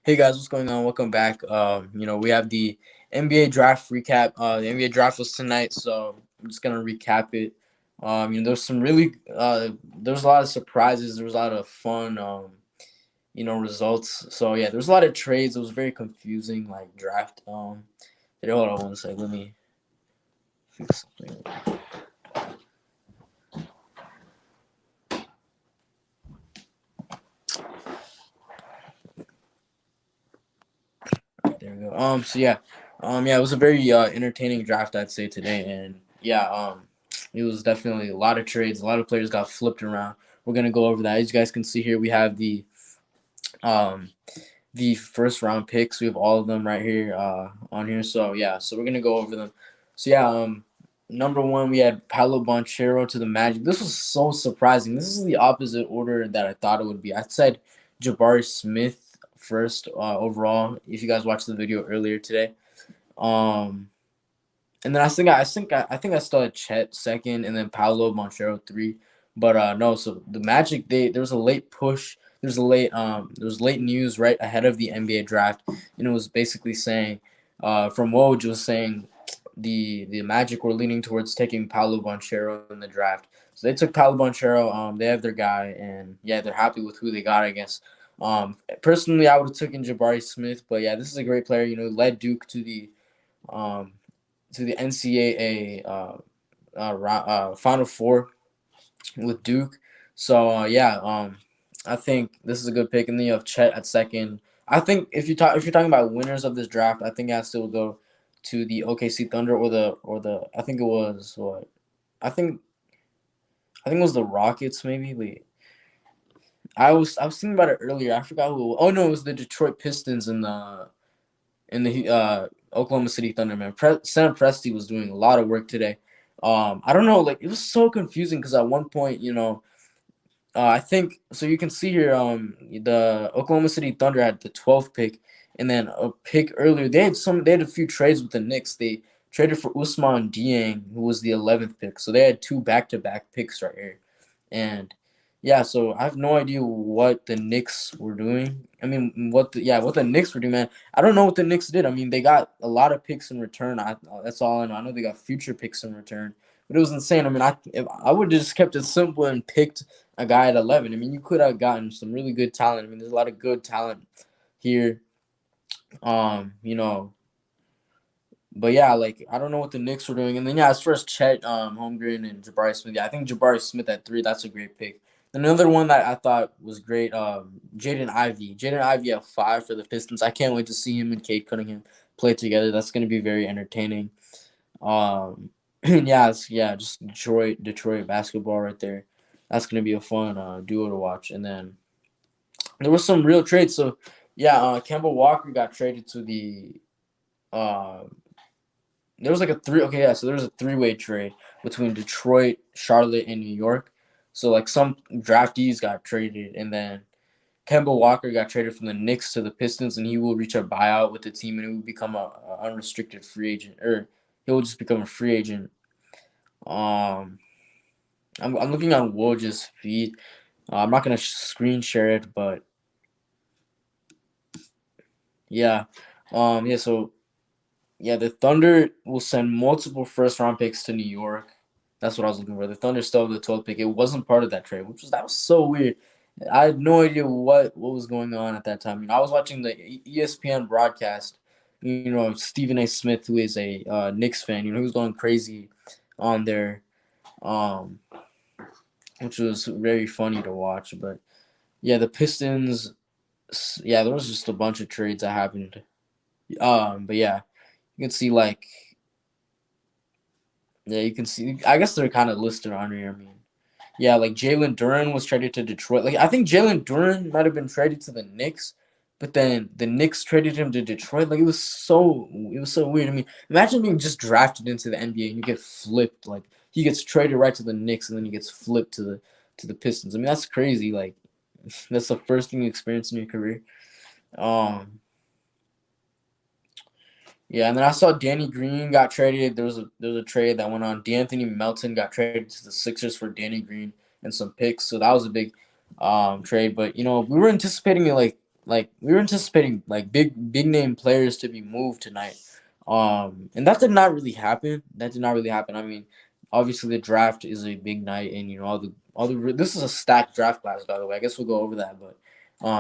Hey guys, what's going on? Welcome back. We have the NBA draft recap. The NBA draft was tonight, so I'm just gonna recap it. There's some really there's a lot of surprises. There was a lot of fun results. So yeah, there's a lot of trades. It was very confusing, like draft. Hold on one sec. Let me fix something. There we go. It was a very entertaining draft, I'd say today, and it was definitely a lot of trades. A lot of players got flipped around. We're gonna go over that. As you guys can see here, we have um the first round picks. We have all of them right here on here. So we're gonna go over them. Number one, we had Paolo Banchero to the Magic. This was so surprising. This is the opposite order that I thought it would be. I said Jabari Smith first overall. If you guys watched the video earlier today, um, and then I think I still had Chet second, and then Paolo Banchero three. But no, so the Magic there was a late push. There was late news right ahead of the NBA draft, and it was basically saying, from Woj was saying the Magic were leaning towards taking Paolo Banchero in the draft. So they took Paolo Banchero. They have their guy, and yeah, they're happy with who they got, I guess. Personally, I would have taken Jabari Smith, but yeah, this is a great player. Led Duke um, to the NCAA Final Four with Duke. I think this is a good pick. And then you have Chet at second. I think if you're talking about winners of this draft, I think I still go to the OKC Thunder or the I think it was what I think I think it was the Rockets maybe. Wait, I was thinking about it earlier. I forgot who. Oh no, it was the Detroit Pistons in the Oklahoma City Thunder. Man, Sam Presti was doing a lot of work today. I don't know, like it was so confusing because at one point, I think so. You can see here, the Oklahoma City Thunder had the 12th pick, and then a pick earlier. They had a few trades with the Knicks. They traded for Usman Dieng, who was the 11th pick. So they had two back-to-back picks right here, and yeah. So I have no idea what the Knicks were doing. I mean, what the Knicks were doing, man. I don't know what the Knicks did. I mean, they got a lot of picks in return. That's all I know. I know they got future picks in return, but it was insane. I mean, if I would have just kept it simple and picked a guy at 11. I mean, you could have gotten some really good talent. I mean, there's a lot of good talent here. Um, you know, but yeah, like I don't know what the Knicks were doing. And then as far as Chet, Holmgren, and Jabari Smith, yeah, I think Jabari Smith at three. That's a great pick. Another one that I thought was great, Jaden Ivey. Jaden Ivey at five for the Pistons. I can't wait to see him and Cade Cunningham play together. That's going to be very entertaining. Just Detroit basketball right there. That's gonna be a fun duo to watch. And then there was some real trades. So yeah, Kemba Walker got traded to the. Uh, there was like a three. Okay, yeah. So there was a three-way trade between Detroit, Charlotte, and New York. So like some draftees got traded, and then Kemba Walker got traded from the Knicks to the Pistons, and he will reach a buyout with the team, and he will become a unrestricted free agent, or he will just become a free agent. Um, I'm looking on Woj's feed. I'm not gonna screen share it, but yeah, yeah. So yeah, the Thunder will send multiple first round picks to New York. That's what I was looking for. The Thunder still have the 12th pick. It wasn't part of that trade, that was so weird. I had no idea what was going on at that time. I was watching the ESPN broadcast. Stephen A. Smith, who is a Knicks fan, he was going crazy on there, um, which was very funny to watch. But yeah, the Pistons. Yeah, there was just a bunch of trades that happened. But yeah, you can see like yeah, you can see. I guess they're kind of listed on here. I mean, yeah, like Jalen Duren was traded to Detroit. Like I think Jalen Duren might have been traded to the Knicks, but then the Knicks traded him to Detroit. Like it was so weird. I mean, imagine being just drafted into the NBA and you get flipped. Like he gets traded right to the Knicks and then he gets flipped to the Pistons. I mean, that's crazy. Like that's the first thing you experience in your career. Um, yeah, and then I saw Danny Green got traded. There was a trade that went on. D'Anthony Melton got traded to the Sixers for Danny Green and some picks. So that was a big trade. But we were anticipating it like we were anticipating like big name players to be moved tonight. And that did not really happen. That did not really happen. I mean, obviously the draft is a big night, and all the this is a stacked draft class, by the way. I guess we'll go over that, but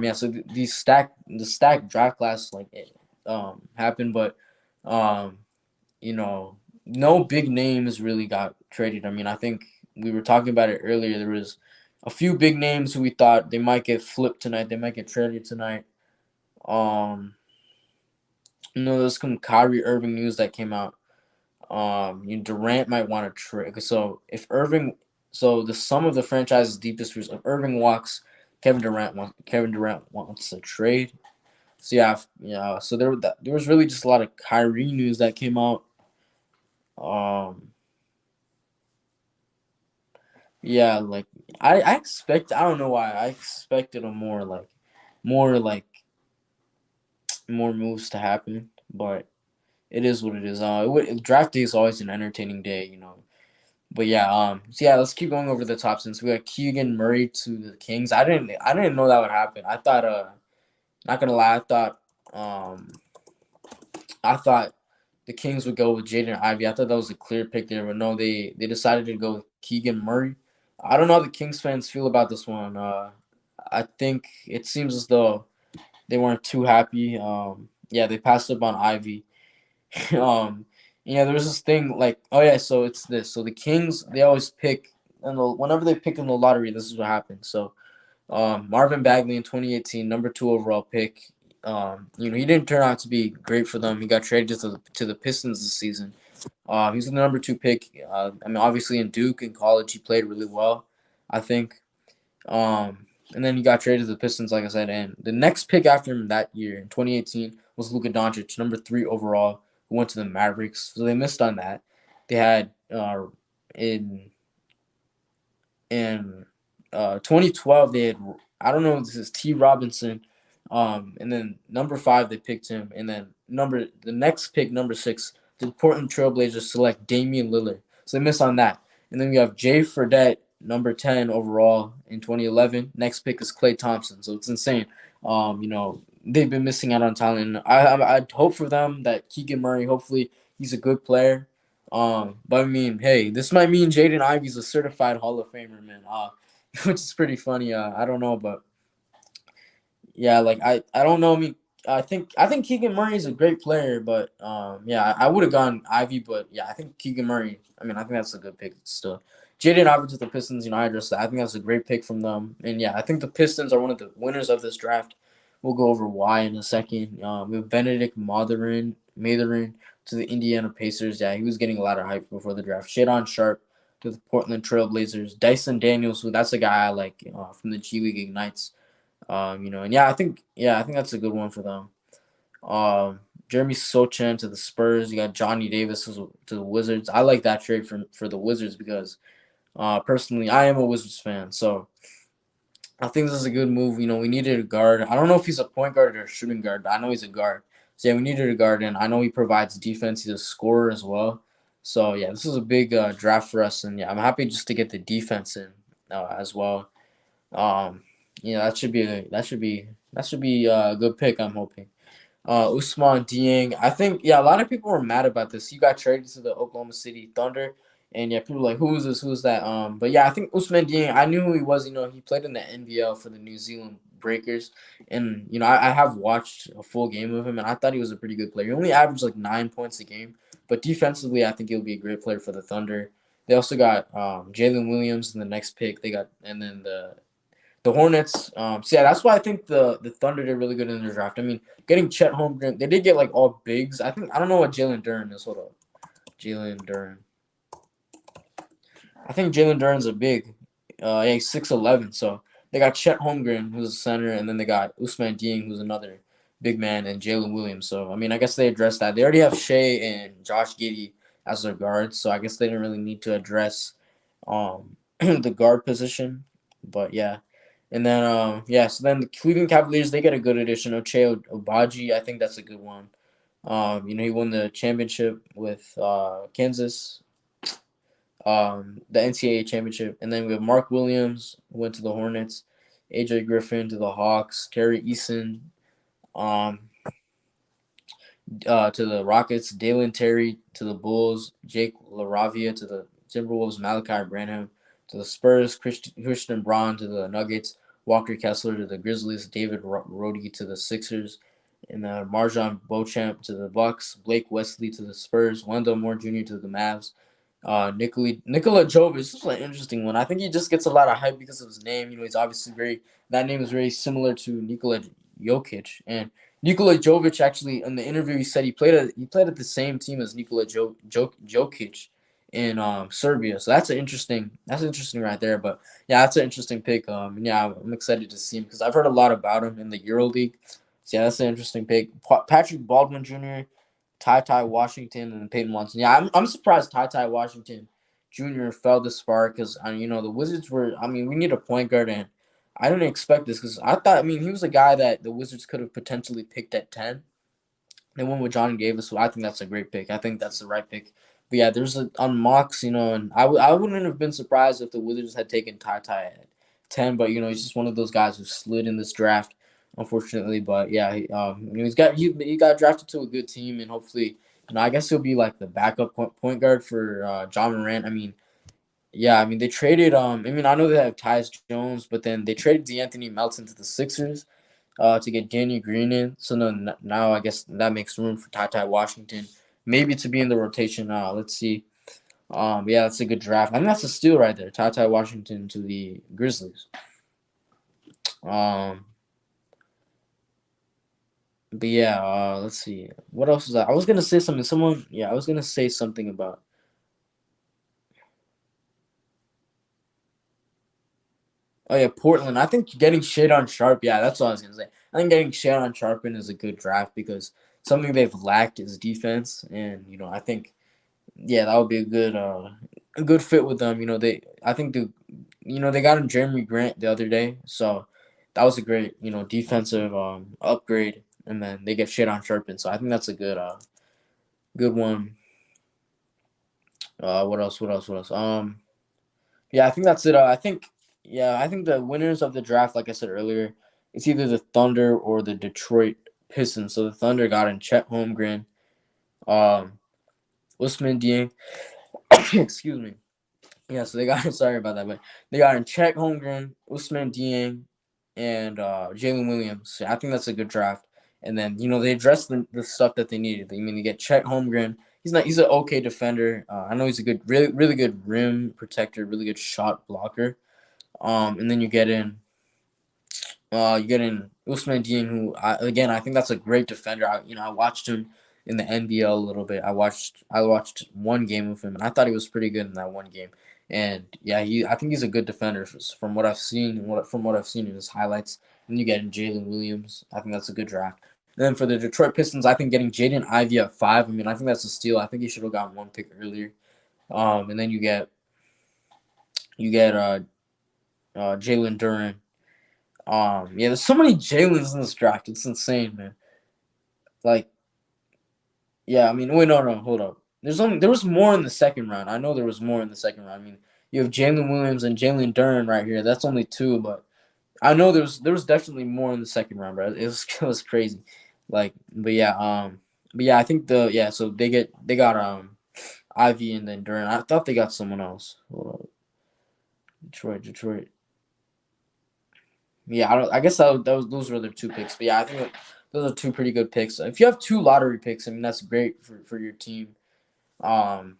yeah. So the stacked draft class like happened, but um you know, no big names really got traded. I mean, I think we were talking about it earlier. There was a few big names who we thought they might get flipped tonight. They might get traded tonight. Um, there's some Kyrie Irving news that came out. Durant might want to trade. So if Irving, so the sum of the franchise's deepest fears, if Irving walks, Kevin Durant wants to trade. So yeah. So there was really just a lot of Kyrie news that came out. Um, Yeah, like I expect I don't know why I expected a more like more moves to happen, but it is what it is. Draft day is always an entertaining day. But yeah, let's keep going over the top since we got Keegan Murray to the Kings. I didn't know that would happen. I thought not gonna lie, I thought the Kings would go with Jaden Ivey. I thought that was a clear pick there, but no, they decided to go with Keegan Murray. I don't know how the Kings fans feel about this one. I think it seems as though they weren't too happy. Yeah, they passed up on Ivy. um, there was this thing like, oh yeah, so it's this. So the Kings they always pick, and whenever they pick in the lottery, this is what happens. So Marvin Bagley in 2018, number 2 overall pick. He didn't turn out to be great for them. He got traded to the Pistons this season. He's the number 2 pick. I mean, obviously in Duke in college, he played really well, I think. And then he got traded to the Pistons, like I said. And the next pick after him that year in 2018 was Luka Doncic, number 3 overall, who went to the Mavericks. So they missed on that. They had in in 2012 they had, I don't know, this is T Robinson, and then number 5 they picked him, and then the next pick number 6 the Portland Trailblazers select Damian Lillard, so they missed on that, and then we have Jay Fredette number 10 overall in 2011. Next pick is Klay Thompson, so it's insane. They've been missing out on talent. I'd hope for them that Keegan Murray, hopefully he's a good player. But I mean, hey, this might mean Jaden Ivey's a certified Hall of Famer, man. Which is pretty funny. I don't know, but yeah, like I don't know. I think Keegan Murray is a great player, but yeah, I would have gone Ivy, but yeah, I think Keegan Murray. I mean, I think that's a good pick still. Jaden Ivey to the Pistons. I addressed that. I think that's a great pick from them, and yeah, I think the Pistons are one of the winners of this draft. We'll go over why in a second. We have Benedict Mathurin to the Indiana Pacers. Yeah, he was getting a lot of hype before the draft. Shadon Sharp to the Portland Trailblazers. Dyson Daniels, who that's a guy I like from the G League Ignites. And I think that's a good one for them. Jeremy Sochan to the Spurs. You got Johnny Davis to the Wizards. I like that trade for the Wizards because personally I am a Wizards fan. So I think this is a good move. We needed a guard. I don't know if he's a point guard or a shooting guard, but I know he's a guard. So yeah, we needed a guard, and I know he provides defense. He's a scorer as well. So yeah, this is a big draft for us, and yeah, I'm happy just to get the defense in as well. Um, that should be a good pick. I'm hoping. Usman Dieng. I think a lot of people were mad about this. He got traded to the Oklahoma City Thunder, and yeah, people were like, who is this? Who's that? But yeah, I think Usman Dieng. I knew who he was. He played in the NBL for the New Zealand Breakers, and I have watched a full game of him, and I thought he was a pretty good player. He only averaged like 9 points a game, but defensively, I think he'll be a great player for the Thunder. They also got Jalen Williams in the next pick. They got, and then the Hornets. So yeah, that's why I think the Thunder did really good in their draft. I mean, getting Chet Holmgren, they did get like all bigs. I don't know what Jalen Duren is. Hold up, Jalen Duren. I think Jalen Duren's a big. Yeah, he's 6'11". So they got Chet Holmgren, who's a center, and then they got Usman Dieng, who's another big man, and Jalen Williams. So I mean, I guess they addressed that. They already have Shea and Josh Giddey as their guards, so I guess they didn't really need to address the guard position. But yeah. And then so then the Cleveland Cavaliers, they get a good addition. Ochai Agbaji, I think that's a good one. He won the championship with Kansas, the NCAA championship. And then we have Mark Williams, who went to the Hornets, AJ Griffin to the Hawks, Terry Eason Um, to the Rockets, Dalen Terry to the Bulls, Jake LaRavia to the Timberwolves, Malachi Branham to the Spurs, Christian Braun to the Nuggets, Walker Kessler to the Grizzlies, David Roddy to the Sixers, and Marjon Beauchamp to the Bucks, Blake Wesley to the Spurs, Wendell Moore Jr. to the Mavs. Nikola Jovic, this is an interesting one. I think he just gets a lot of hype because of his name. You know, he's obviously that name is very similar to Nikola Jokic, and Nikola Jovic actually in the interview he said he played at the same team as Jokic in Serbia. So that's interesting right there. But yeah, that's an interesting pick. Yeah, I'm excited to see him because I've heard a lot about him in the EuroLeague. So yeah, that's an interesting pick. Patrick Baldwin Jr., Ty Washington, and Peyton Watson. Yeah, I'm surprised Ty Washington Jr. fell this far because the Wizards were. I mean, we need a point guard and I didn't expect this because I thought, he was a guy that the Wizards could have potentially picked at 10. They went with Johnny Davis, so I think that's a great pick. I think that's the right pick. But yeah, on mocks, and I wouldn't have been surprised if the Wizards had taken Ty at 10, but he's just one of those guys who slid in this draft, unfortunately. But yeah, he got drafted to a good team, and hopefully, I guess he'll be like the backup point guard for John Morant. Yeah, they traded. I know they have Tyus Jones, but then they traded DeAnthony Melton to the Sixers, to get Danny Green in. So now I guess that makes room for Ty Washington, maybe to be in the rotation. Let's see. Yeah, that's a good draft. I think that's a steal right there. Ty Washington to the Grizzlies. Um, but yeah, let's see. What else was that? I was gonna say something. I was gonna say something about. Oh yeah, Portland. I think getting shit on Sharp. Yeah, that's what I was gonna say. I think getting shit on Sharpen is a good draft because something they've lacked is defense, and I think that would be a good fit with them. I think they got him Jeremy Grant the other day, so that was a great defensive upgrade, and then they get shit on Sharpen, so I think that's a good one. What else? What else? What else? Yeah, I think that's it. I think the winners of the draft, like I said earlier, it's either the Thunder or the Detroit Pistons. So the Thunder got in Chet Holmgren, um, Usman Dieng. Excuse me. Yeah, so they got sorry about that, but they got in Chet Holmgren, Usman Dieng, and Jalen Williams. So I think that's a good draft. And then they addressed the stuff that they needed. You get Chet Holmgren. He's an okay defender. I know he's a good, really really good rim protector, really good shot blocker. And then you get in Usman Dieng, who I think that's a great defender. I watched him in the NBL a little bit. I watched one game of him, and I thought he was pretty good in that one game. And yeah, I think he's a good defender from what I've seen and from what I've seen in his highlights. And you get in Jalen Williams. I think that's a good draft. And then for the Detroit Pistons, I think getting Jaden Ivey at 5. I think that's a steal. I think he should have gotten one pick earlier. And then you get Jalen Duren. Yeah, there's so many Jalen's in this draft. It's insane, man. Like, yeah, wait, no, no, hold up. There was more in the second round. I know there was more in the second round. You have Jalen Williams and Jalen Duren right here. That's only two, but I know there was definitely more in the second round, bro. It was crazy. But yeah, I think so they got Ivy and then Duren. I thought they got someone else. Hold up. Detroit. Yeah, I guess those were the two picks. But yeah, I think those are two pretty good picks. If you have two lottery picks, that's great for your team. Um,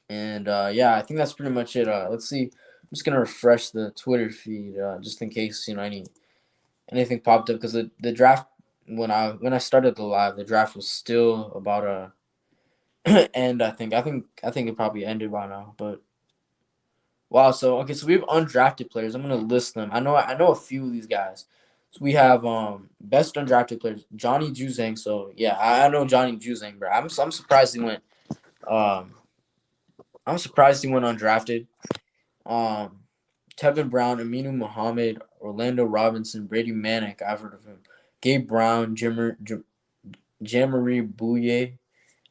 and yeah, I think that's pretty much it. Let's see. I'm just gonna refresh the Twitter feed just in case anything popped up because the draft when I started the live, the draft was still about end. I think it probably ended by now, but. Wow. So okay. So we have undrafted players. I'm gonna list them. I know a few of these guys. So we have best undrafted players. Johnny Juzang. So yeah, I know Johnny Juzang, bro. I'm surprised he went. Um, I'm surprised he went undrafted. Um, Tevin Brown, Aminu Muhammad, Orlando Robinson, Brady Manick. I've heard of him. Gabe Brown, Jamarie Bouye,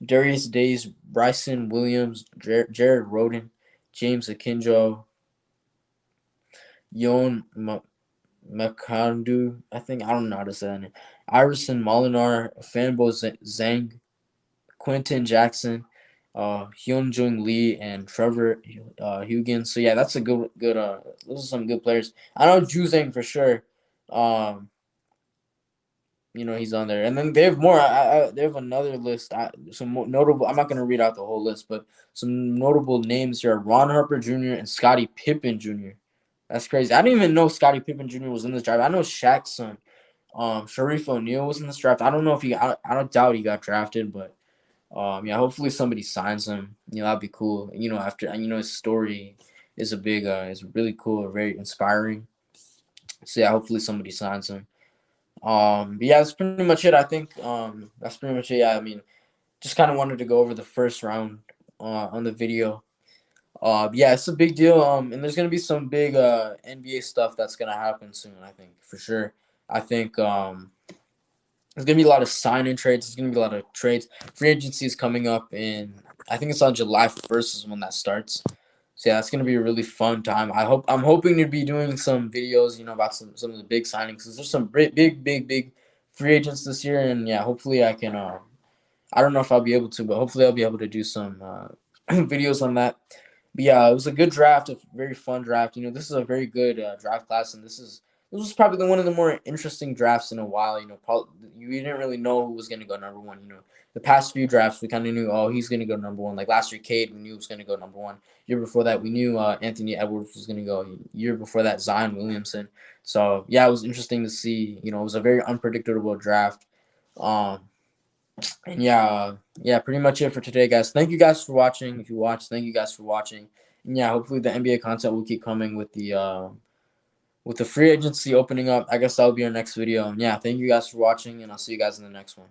Darius Days, Bryson Williams, Jared Roden, James Akinjo, Yon Makandu, I think. I don't know how to say that name. Iverson Molinar, Fanbo Zhang, Quentin Jackson, Hyun Jung Lee, and Trevor Huggins. So yeah, that's a good. Those are some good players. I know Ju Zhang for sure. Um, he's on there, and then they have more. They have another list. Some notable. I'm not gonna read out the whole list, but some notable names here: Ron Harper Jr. and Scottie Pippen Jr. That's crazy. I didn't even know Scottie Pippen Jr. was in this draft. I know Shaq's son, Sharif O'Neal was in this draft. I don't know if he. I don't doubt he got drafted, but yeah, hopefully somebody signs him. That'd be cool. After his story is is really cool, very inspiring. So yeah, hopefully somebody signs him. But yeah, that's pretty much it. I think that's pretty much it. Yeah, I mean, just kind of wanted to go over the first round on the video. Yeah, it's a big deal. And there's gonna be some big NBA stuff that's gonna happen soon. I think for sure. I think there's gonna be a lot of sign-in trades. There's gonna be a lot of trades. Free agency is coming up, and I think it's on July 1st is when that starts. So yeah, it's gonna be a really fun time. I'm hoping to be doing some videos, about some of the big signings. Cause there's some big free agents this year, and yeah, hopefully I can. I don't know if I'll be able to, but hopefully I'll be able to do some videos on that. But yeah, it was a good draft, a very fun draft. This is a very good draft class, and this was probably one of the more interesting drafts in a while. You didn't really know who was going to go number one. The past few drafts, we kind of knew, oh, he's going to go number one. Like last year, Cade, we knew he was going to go number one. Year before that, we knew Anthony Edwards was going to go. Year before that, Zion Williamson. So yeah, it was interesting to see. It was a very unpredictable draft. Um, and yeah, pretty much it for today, guys. Thank you guys for watching. If you watched, thank you guys for watching. And yeah, hopefully the NBA content will keep coming with the free agency opening up. I guess that'll be our next video. And yeah, thank you guys for watching, and I'll see you guys in the next one.